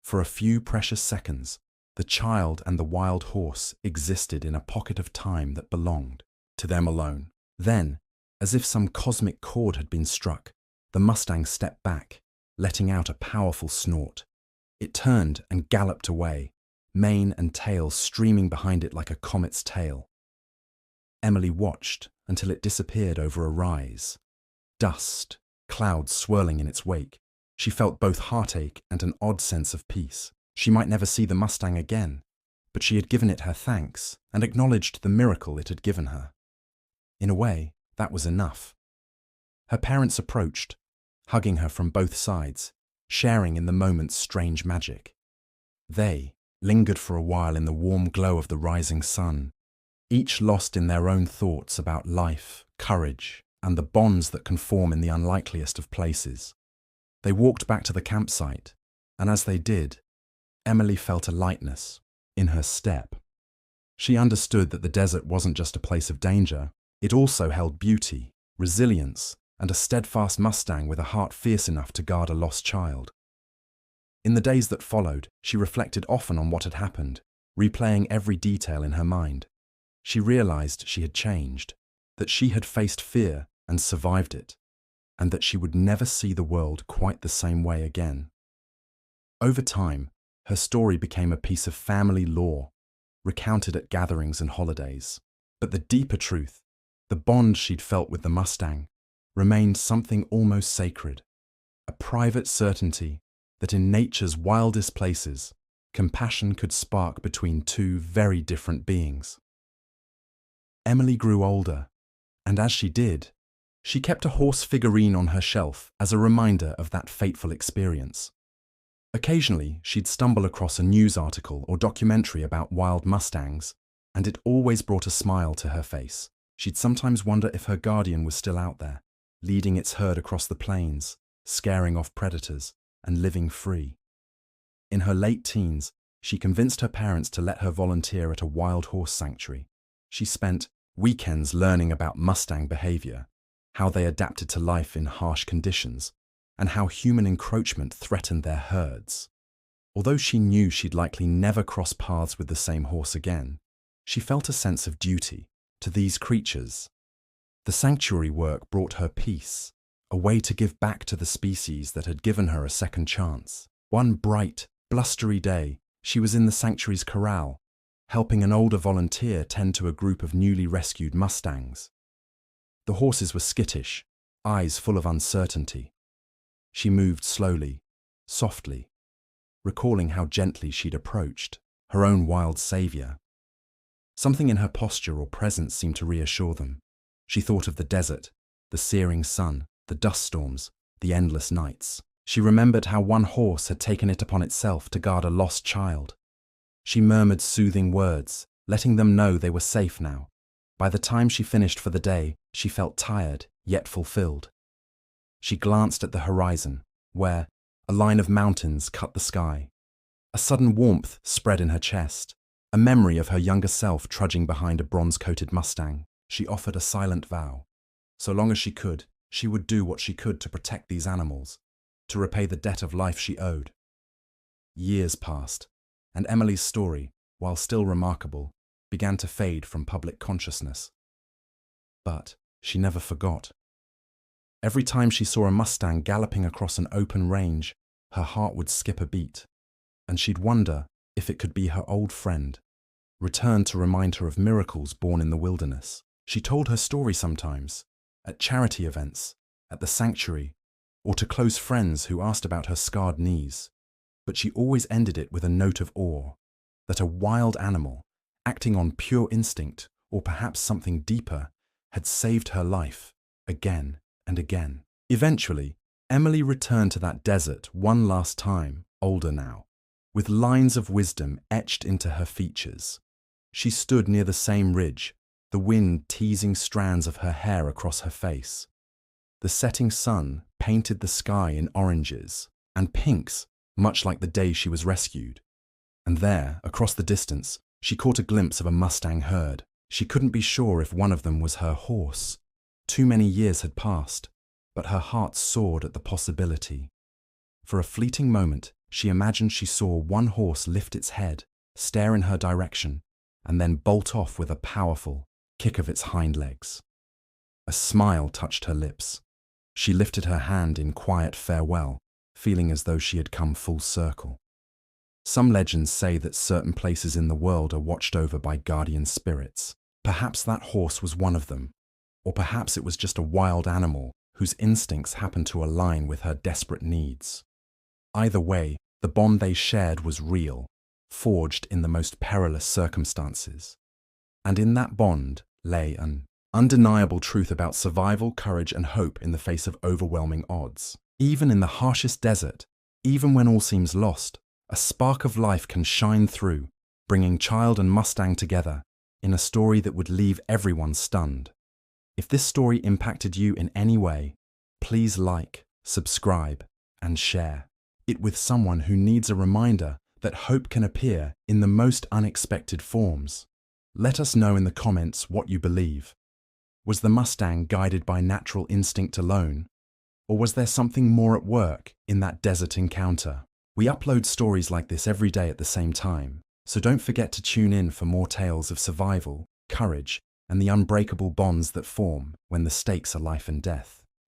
For a few precious seconds, the child and the wild horse existed in a pocket of time that belonged to them alone. Then, as if some cosmic chord had been struck, the Mustang stepped back, letting out a powerful snort. It turned and galloped away, mane and tail streaming behind it like a comet's tail. Emily watched until it disappeared over a rise. Dust, clouds swirling in its wake. She felt both heartache and an odd sense of peace. She might never see the Mustang again, but she had given it her thanks and acknowledged the miracle it had given her. In a way, that was enough. Her parents approached, hugging her from both sides, sharing in the moment's strange magic. They lingered for a while in the warm glow of the rising sun, each lost in their own thoughts about life, courage, and the bonds that can form in the unlikeliest of places. They walked back to the campsite, and as they did, Emily felt a lightness in her step. She understood that the desert wasn't just a place of danger, it also held beauty, resilience, and a steadfast Mustang with a heart fierce enough to guard a lost child. In the days that followed, she reflected often on what had happened, replaying every detail in her mind. She realized she had changed, that she had faced fear and survived it, and that she would never see the world quite the same way again. Over time, her story became a piece of family lore, recounted at gatherings and holidays. But the deeper truth, the bond she'd felt with the Mustang, remained something almost sacred, a private certainty that in nature's wildest places, compassion could spark between two very different beings. Emily grew older, and as she did, she kept a horse figurine on her shelf as a reminder of that fateful experience. Occasionally, she'd stumble across a news article or documentary about wild Mustangs, and it always brought a smile to her face. She'd sometimes wonder if her guardian was still out there, leading its herd across the plains, scaring off predators, and living free. In her late teens, she convinced her parents to let her volunteer at a wild horse sanctuary. She spent weekends learning about Mustang behavior, how they adapted to life in harsh conditions, and how human encroachment threatened their herds. Although she knew she'd likely never cross paths with the same horse again, she felt a sense of duty to these creatures. The sanctuary work brought her peace, a way to give back to the species that had given her a second chance. One bright, blustery day, she was in the sanctuary's corral, helping an older volunteer tend to a group of newly rescued Mustangs. The horses were skittish, eyes full of uncertainty. She moved slowly, softly, recalling how gently she'd approached her own wild savior. Something in her posture or presence seemed to reassure them. She thought of the desert, the searing sun, the dust storms, the endless nights. She remembered how one horse had taken it upon itself to guard a lost child. She murmured soothing words, letting them know they were safe now. By the time she finished for the day, she felt tired, yet fulfilled. She glanced at the horizon, where a line of mountains cut the sky. A sudden warmth spread in her chest, a memory of her younger self trudging behind a bronze-coated Mustang. She offered a silent vow. So long as she could, she would do what she could to protect these animals, to repay the debt of life she owed. Years passed, and Emily's story, while still remarkable, began to fade from public consciousness. But she never forgot. Every time she saw a Mustang galloping across an open range, her heart would skip a beat, and she'd wonder if it could be her old friend, returned to remind her of miracles born in the wilderness. She told her story sometimes, at charity events, at the sanctuary, or to close friends who asked about her scarred knees. But she always ended it with a note of awe, that a wild animal, acting on pure instinct, or perhaps something deeper, had saved her life, again and again. Eventually, Emily returned to that desert one last time, older now, with lines of wisdom etched into her features. She stood near the same ridge, the wind teasing strands of her hair across her face. The setting sun painted the sky in oranges and pinks, much like the day she was rescued. And there, across the distance, she caught a glimpse of a Mustang herd. She couldn't be sure if one of them was her horse. Too many years had passed, but her heart soared at the possibility. For a fleeting moment, she imagined she saw one horse lift its head, stare in her direction, and then bolt off with a powerful kick of its hind legs. A smile touched her lips. She lifted her hand in quiet farewell, feeling as though she had come full circle. Some legends say that certain places in the world are watched over by guardian spirits. Perhaps that horse was one of them, or perhaps it was just a wild animal whose instincts happened to align with her desperate needs. Either way, the bond they shared was real, forged in the most perilous circumstances. And in that bond lay an undeniable truth about survival, courage, and hope in the face of overwhelming odds. Even in the harshest desert, even when all seems lost, a spark of life can shine through, bringing child and Mustang together in a story that would leave everyone stunned. If this story impacted you in any way, please like, subscribe, and share it with someone who needs a reminder that hope can appear in the most unexpected forms. Let us know in the comments what you believe. Was the Mustang guided by natural instinct alone, or was there something more at work in that desert encounter? We upload stories like this every day at the same time, so don't forget to tune in for more tales of survival, courage, and the unbreakable bonds that form when the stakes are life and death.